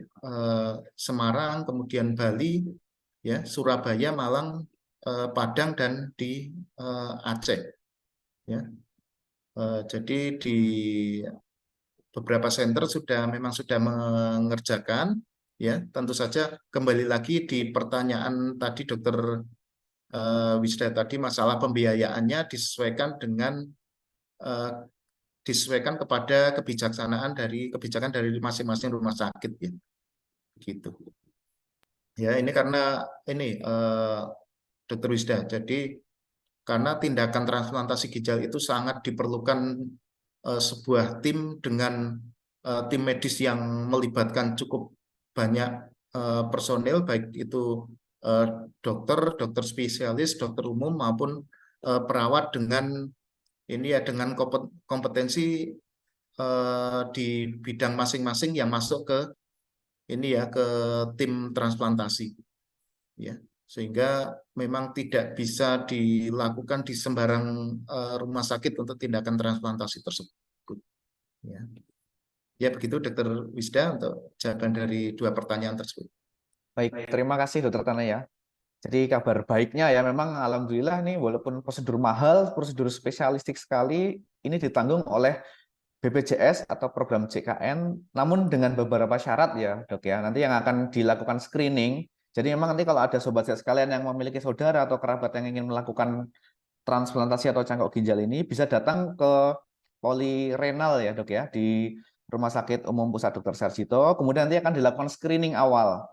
Semarang, kemudian Bali, ya, Surabaya, Malang, Padang, dan di Aceh. Ya. Jadi beberapa center memang sudah mengerjakan, ya. Tentu saja kembali lagi di pertanyaan tadi Dokter Wisda tadi, masalah pembiayaannya eh, disesuaikan kepada kebijakan dari masing-masing rumah sakit, ya, gitu. Ya, ini karena ini Dokter Wisda. Jadi karena tindakan transplantasi ginjal itu sangat diperlukan sebuah tim dengan tim medis yang melibatkan cukup banyak personil, baik itu eh, dokter spesialis, dokter umum maupun perawat dengan ini ya dengan kompetensi di bidang masing-masing yang masuk ke ini ya ke tim transplantasi, ya, sehingga memang tidak bisa dilakukan di sembarang rumah sakit untuk tindakan transplantasi tersebut, ya. Ya, begitu Dokter Wisda untuk jawaban dari dua pertanyaan tersebut. Baik, terima kasih Dokter Tana ya. Jadi kabar baiknya ya memang alhamdulillah nih walaupun prosedur mahal, prosedur spesialistik sekali, ini ditanggung oleh BPJS atau program JKN, namun dengan beberapa syarat ya dok ya. Nanti yang akan dilakukan screening. Jadi memang nanti kalau ada sobat saya sekalian yang memiliki saudara atau kerabat yang ingin melakukan transplantasi atau cangkok ginjal ini bisa datang ke polirenal ya dok ya di Rumah Sakit Umum Pusat Dr. Sarjito. Kemudian nanti akan dilakukan screening awal.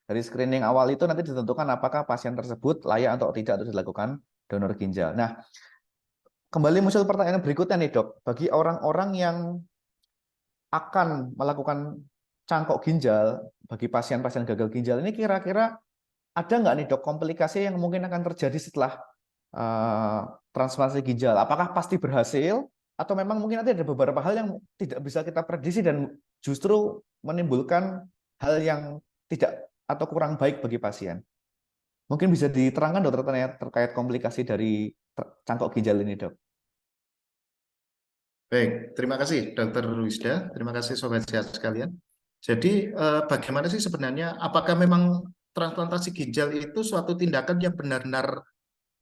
Dari screening awal itu nanti ditentukan apakah pasien tersebut layak atau tidak untuk dilakukan donor ginjal. Nah, kembali muncul pertanyaan berikutnya nih dok, bagi orang-orang yang akan melakukan cangkok ginjal bagi pasien-pasien gagal ginjal ini kira-kira ada nggak nih dok komplikasi yang mungkin akan terjadi setelah transplantasi ginjal? Apakah pasti berhasil atau memang mungkin nanti ada beberapa hal yang tidak bisa kita prediksi dan justru menimbulkan hal yang tidak atau kurang baik bagi pasien? Mungkin bisa diterangkan dokter terkait komplikasi dari cangkok ginjal ini dok. Baik, terima kasih Dokter Wisda, terima kasih sobat sehat sekalian. Jadi bagaimana sih sebenarnya, apakah memang transplantasi ginjal itu suatu tindakan yang benar-benar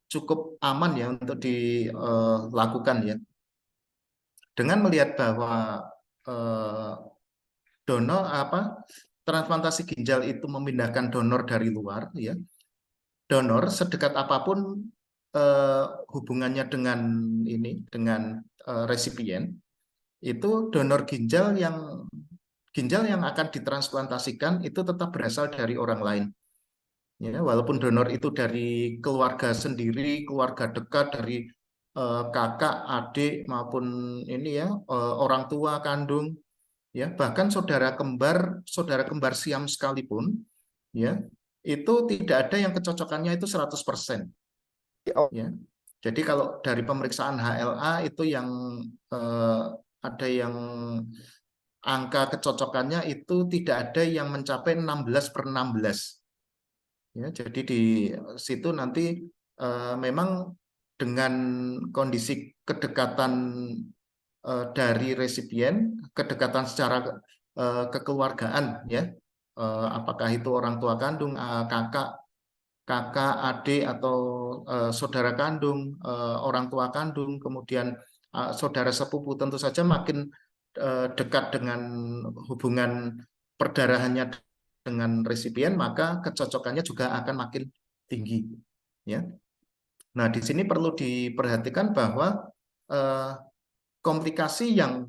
cukup aman ya untuk dilakukan ya? Dengan melihat bahwa donor transplantasi ginjal itu memindahkan donor dari luar, ya. Donor sedekat apapun hubungannya dengan resipien, itu donor ginjal yang akan ditransplantasikan itu tetap berasal dari orang lain. Ya, walaupun donor itu dari keluarga sendiri, keluarga dekat dari kakak, adik maupun ini ya orang tua kandung, ya bahkan saudara kembar siam sekalipun, ya itu tidak ada yang kecocokannya itu 100%. Ya. Jadi kalau dari pemeriksaan HLA itu yang ada yang angka kecocokannya itu tidak ada yang mencapai 16/16. Ya, jadi di situ nanti memang dengan kondisi kedekatan dari resipien, kedekatan secara kekeluargaan, ya, apakah itu orang tua kandung, kakak, adik atau saudara kandung, orang tua kandung, kemudian saudara sepupu, tentu saja makin dekat dengan hubungan perdarahannya dengan resipien, maka kecocokannya juga akan makin tinggi. Ya. Nah, di sini perlu diperhatikan bahwa komplikasi yang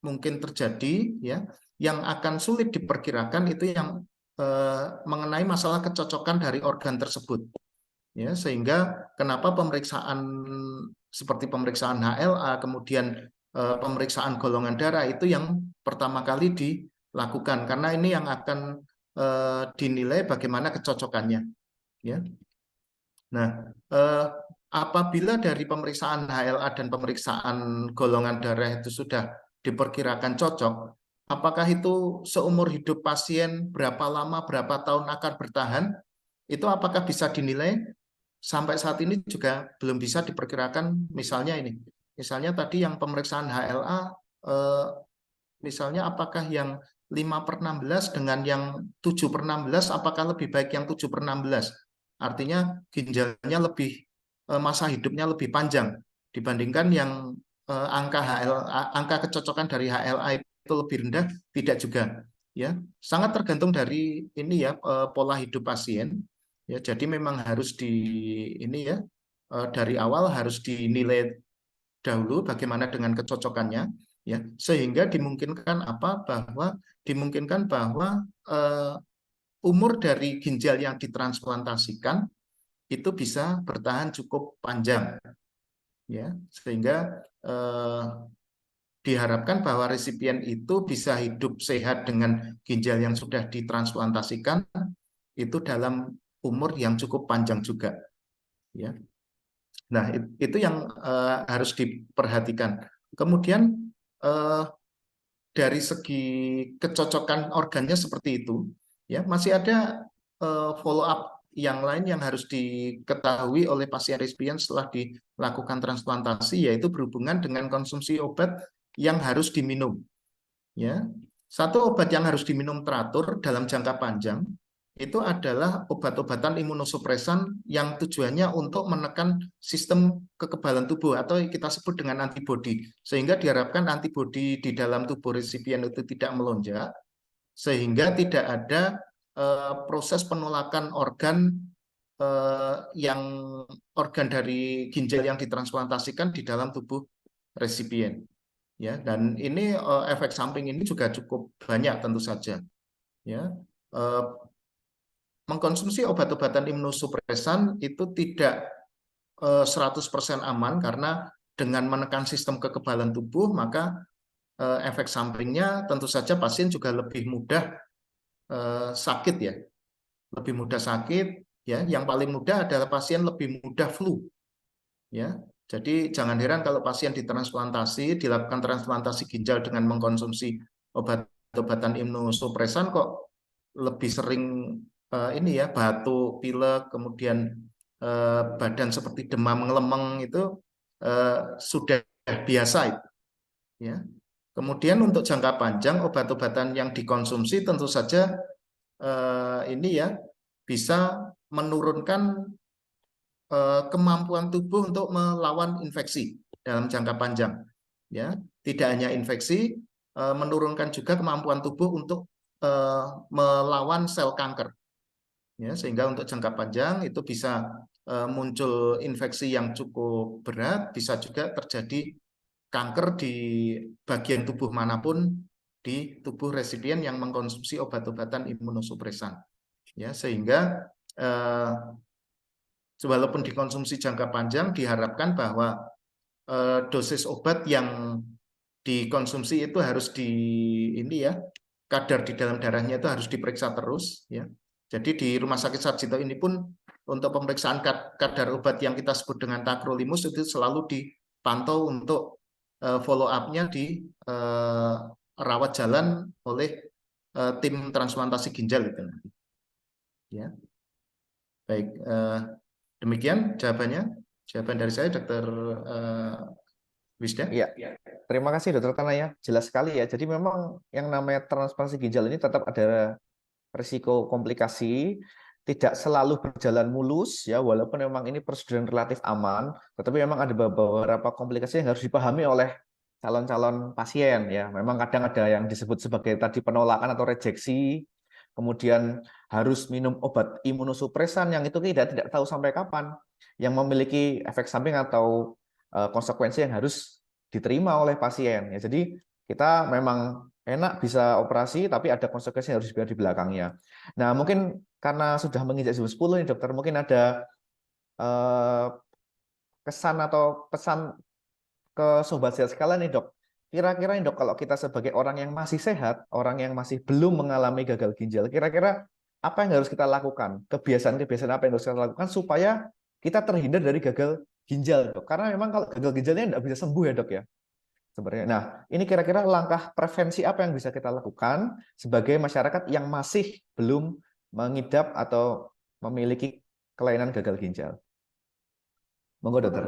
mungkin terjadi, ya, yang akan sulit diperkirakan itu yang mengenai masalah kecocokan dari organ tersebut. Ya, sehingga kenapa pemeriksaan seperti pemeriksaan HLA, kemudian pemeriksaan golongan darah itu yang pertama kali dilakukan, karena ini yang akan dinilai bagaimana kecocokannya. Ya. Nah, apabila dari pemeriksaan HLA dan pemeriksaan golongan darah itu sudah diperkirakan cocok, apakah itu seumur hidup pasien berapa lama, berapa tahun akan bertahan, itu apakah bisa dinilai? Sampai saat ini juga belum bisa diperkirakan. Misalnya tadi yang pemeriksaan HLA, misalnya apakah yang 5/16 dengan yang 7/16, apakah lebih baik yang 7/16? Artinya ginjalnya masa hidupnya lebih panjang dibandingkan yang angka kecocokan dari HLA itu lebih rendah, tidak juga. Ya, sangat tergantung dari ini ya, pola hidup pasien. Ya, jadi memang harus ini ya, dari awal harus dinilai dahulu bagaimana dengan kecocokannya, ya, sehingga dimungkinkan bahwa umur dari ginjal yang ditransplantasikan itu bisa bertahan cukup panjang, ya, sehingga diharapkan bahwa resipien itu bisa hidup sehat dengan ginjal yang sudah ditransplantasikan itu dalam umur yang cukup panjang juga, ya. Nah, itu yang harus diperhatikan. Kemudian dari segi kecocokan organnya seperti itu, ya, masih ada follow up yang lain yang harus diketahui oleh pasien resipien setelah dilakukan transplantasi, yaitu berhubungan dengan konsumsi obat yang harus diminum. Ya, satu obat yang harus diminum teratur dalam jangka panjang itu adalah obat-obatan imunosupresan yang tujuannya untuk menekan sistem kekebalan tubuh atau kita sebut dengan antibodi, sehingga diharapkan antibodi di dalam tubuh resipien itu tidak melonjak, sehingga tidak ada proses penolakan organ dari ginjal yang ditransplantasikan di dalam tubuh resipien. Ya, dan ini efek samping ini juga cukup banyak tentu saja. Ya, mengkonsumsi obat-obatan imunosupresan itu tidak 100% aman, karena dengan menekan sistem kekebalan tubuh maka efek sampingnya tentu saja pasien juga lebih mudah sakit, ya, lebih mudah sakit, ya. Yang paling mudah adalah pasien lebih mudah flu, ya. Jadi jangan heran kalau pasien dilakukan transplantasi ginjal dengan mengkonsumsi obat-obatan imunosupresan kok lebih sering ini ya, batuk, pilek, kemudian badan seperti demam ngelemeng, itu sudah biasa itu, ya. Kemudian untuk jangka panjang obat-obatan yang dikonsumsi tentu saja ini ya bisa menurunkan kemampuan tubuh untuk melawan infeksi dalam jangka panjang, ya. Tidak hanya infeksi, menurunkan juga kemampuan tubuh untuk melawan sel kanker, ya, sehingga untuk jangka panjang itu bisa muncul infeksi yang cukup berat, bisa juga terjadi kanker di bagian tubuh manapun di tubuh resipien yang mengkonsumsi obat-obatan imunosupresan, ya, sehingga walaupun dikonsumsi jangka panjang diharapkan bahwa dosis obat yang dikonsumsi itu harus kadar di dalam darahnya itu harus diperiksa terus, ya. Jadi di Rumah Sakit Sarjito ini pun untuk pemeriksaan kadar obat yang kita sebut dengan tacrolimus itu selalu dipantau untuk follow up-nya di rawat jalan oleh tim transplantasi ginjal itu nanti. Ya. Baik, demikian jawaban dari saya, Dr. Wisda. Iya, terima kasih Dokter Tana ya, jelas sekali ya. Jadi memang yang namanya transplantasi ginjal ini tetap ada risiko komplikasi, tidak selalu berjalan mulus ya, walaupun memang ini prosedur yang relatif aman, tetapi memang ada beberapa komplikasi yang harus dipahami oleh calon-calon pasien ya. Memang kadang ada yang disebut sebagai tadi penolakan atau rejeksi, kemudian harus minum obat imunosupresan yang itu tidak tahu sampai kapan, yang memiliki efek samping atau konsekuensi yang harus diterima oleh pasien ya. Jadi kita memang enak bisa operasi, tapi ada konsekuensi yang harus di belakangnya. Nah, mungkin karena sudah menginjak jam 10 nih dokter, mungkin ada kesan atau pesan ke sobat sehat sekalian nih dok. Kira-kira nih dok, kalau kita sebagai orang yang masih sehat, orang yang masih belum mengalami gagal ginjal, kira-kira apa yang harus kita lakukan? Kebiasaan-kebiasaan apa yang harus kita lakukan supaya kita terhindar dari gagal ginjal, dok? Karena memang kalau gagal ginjalnya tidak bisa sembuh ya dok ya, sebenarnya. Nah, ini kira-kira langkah prevensi apa yang bisa kita lakukan sebagai masyarakat yang masih belum mengidap atau memiliki kelainan gagal ginjal? Monggo dokter.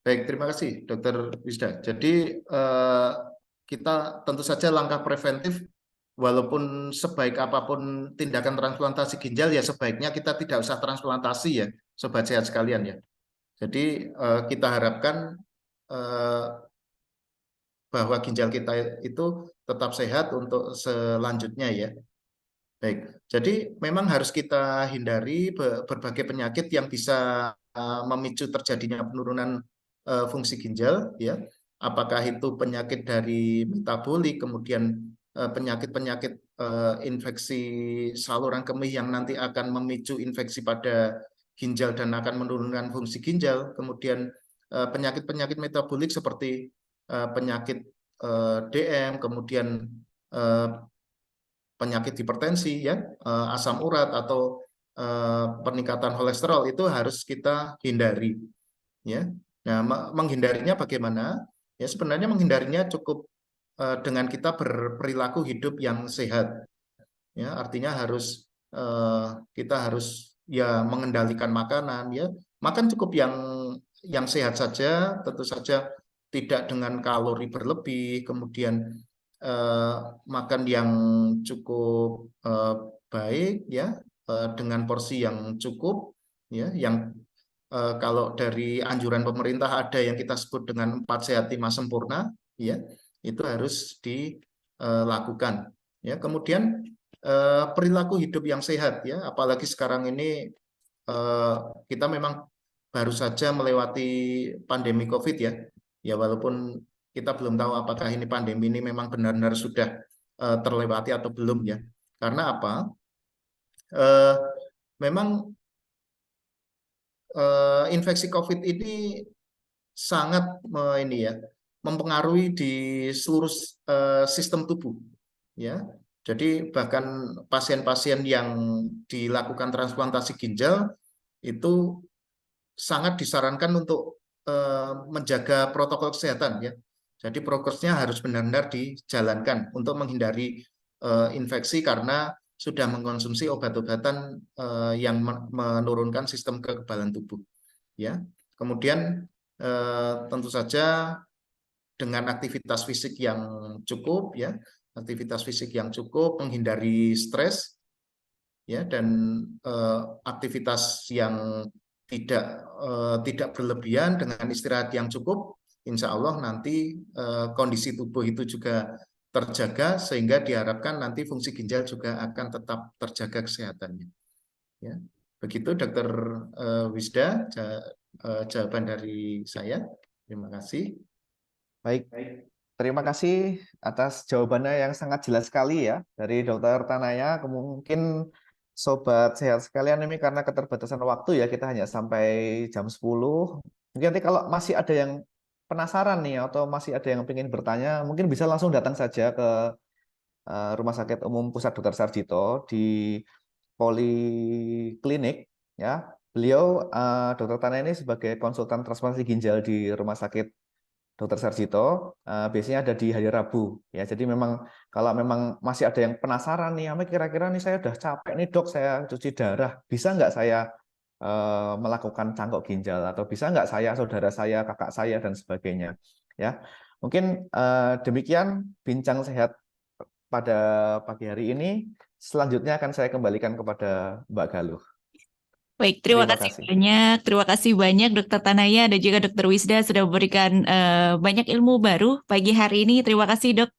Baik, terima kasih Dr. Wisda. Jadi kita tentu saja langkah preventif, walaupun sebaik apapun tindakan transplantasi ginjal, ya sebaiknya kita tidak usah transplantasi ya, sobat sehat sekalian ya. Jadi kita harapkan bahwa ginjal kita itu tetap sehat untuk selanjutnya ya. Baik, jadi memang harus kita hindari berbagai penyakit yang bisa memicu terjadinya penurunan fungsi ginjal, ya. Apakah itu penyakit dari metabolik, kemudian penyakit-penyakit infeksi saluran kemih yang nanti akan memicu infeksi pada ginjal dan akan menurunkan fungsi ginjal, kemudian penyakit-penyakit metabolik seperti penyakit DM, kemudian penyakit hipertensi ya, asam urat atau peningkatan kolesterol itu harus kita hindari ya. Nah, menghindarinya bagaimana? Ya sebenarnya menghindarinya cukup dengan kita berperilaku hidup yang sehat. Ya, artinya kita harus ya mengendalikan makanan ya. Makan cukup yang sehat saja, tentu saja tidak dengan kalori berlebih, kemudian makan yang cukup baik ya, dengan porsi yang cukup ya, yang kalau dari anjuran pemerintah ada yang kita sebut dengan 4 sehat 5 sempurna ya, itu harus dilakukan ya. Kemudian perilaku hidup yang sehat ya, apalagi sekarang ini kita memang baru saja melewati pandemi COVID ya. Ya walaupun kita belum tahu apakah ini pandemi ini memang benar-benar sudah terlewati atau belum ya. Karena apa? Memang infeksi COVID ini sangat ini ya, mempengaruhi di seluruh sistem tubuh ya. Jadi bahkan pasien-pasien yang dilakukan transplantasi ginjal itu sangat disarankan untuk menjaga protokol kesehatan ya. Jadi prokesnya harus benar-benar dijalankan untuk menghindari infeksi karena sudah mengkonsumsi obat-obatan yang menurunkan sistem kekebalan tubuh ya. Kemudian tentu saja dengan aktivitas fisik yang cukup ya, aktivitas fisik yang cukup, menghindari stres ya, dan aktivitas yang tidak berlebihan dengan istirahat yang cukup, insya Allah nanti kondisi tubuh itu juga terjaga sehingga diharapkan nanti fungsi ginjal juga akan tetap terjaga kesehatannya. Ya, begitu Dokter Wisda, jawaban dari saya. Terima kasih. Baik, terima kasih atas jawabannya yang sangat jelas sekali ya dari Dokter Tanaya. Mungkin Sobat Sehat sekalian, ini karena keterbatasan waktu ya, kita hanya sampai jam 10. Mungkin nanti kalau masih ada yang penasaran nih atau masih ada yang ingin bertanya, mungkin bisa langsung datang saja ke Rumah Sakit Umum Pusat Dr. Sarjito di Poliklinik ya. Beliau Dokter Tanaya ini sebagai konsultan transplantasi ginjal di Rumah Sakit Dr. Sarjito biasanya ada di hari Rabu ya. Jadi memang kalau memang masih ada yang penasaran nih, kira-kira nih saya udah capek nih dok, saya cuci darah, bisa nggak saya melakukan cangkok ginjal, atau bisa nggak saya, saudara saya, kakak saya dan sebagainya ya. Mungkin demikian bincang sehat pada pagi hari ini. Selanjutnya akan saya kembalikan kepada Mbak Galuh. Baik, terima Terima kasih kasih. banyak. Terima kasih banyak Dokter Tanaya dan juga Dokter Wisda sudah memberikan banyak ilmu baru pagi hari ini. Terima kasih Dok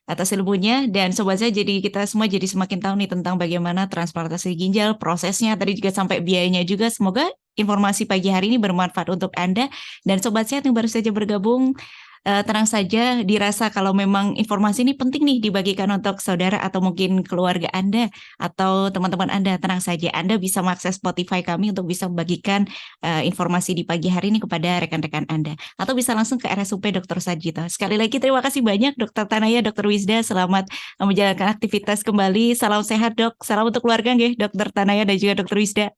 atas ilmunya, dan sobat saya, jadi kita semua jadi semakin tahu nih tentang bagaimana transplantasi ginjal, prosesnya, tadi juga sampai biayanya juga. Semoga informasi pagi hari ini bermanfaat untuk Anda dan sobat sehat yang baru saja bergabung. Tenang saja, dirasa kalau memang informasi ini penting nih dibagikan untuk saudara atau mungkin keluarga Anda atau teman-teman Anda, tenang saja, Anda bisa mengakses Spotify kami untuk bisa membagikan informasi di pagi hari ini kepada rekan-rekan Anda, atau bisa langsung ke RSUP Dr. Sarjito. Sekali lagi terima kasih banyak Dokter Tanaya, Dokter Wisda, selamat menjalankan aktivitas kembali. Salam sehat Dok, salam untuk keluarga nggih, Dokter Tanaya dan juga Dokter Wisda.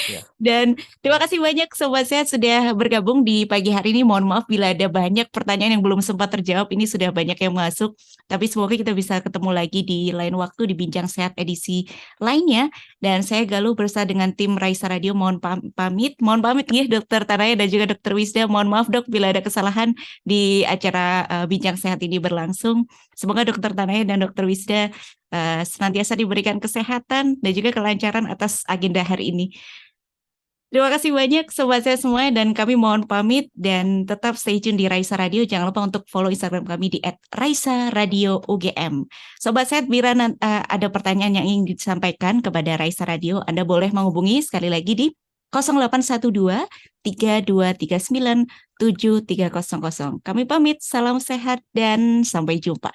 Ya. Dan terima kasih banyak Sobat Sehat sudah bergabung di pagi hari ini. Mohon maaf bila ada banyak pertanyaan yang belum sempat terjawab. Ini sudah banyak yang masuk. Tapi semoga kita bisa ketemu lagi di lain waktu di Bincang Sehat edisi lainnya. Dan saya Galuh bersama dengan tim Raisa Radio mohon pamit. Mohon pamit ya Dokter Tanaya dan juga Dokter Wisda. Mohon maaf Dok bila ada kesalahan di acara Bincang Sehat ini berlangsung. Semoga Dokter Tanaya dan Dokter Wisda senantiasa diberikan kesehatan dan juga kelancaran atas agenda hari ini. Terima kasih banyak Sobat Sehat semua dan kami mohon pamit dan tetap stay tune di Raisa Radio. Jangan lupa untuk follow Instagram kami di @raisa_radio_ugm. Sobat Sehat, bila ada pertanyaan yang ingin disampaikan kepada Raisa Radio, Anda boleh menghubungi sekali lagi di 0812 3239 7300. Kami pamit, salam sehat dan sampai jumpa.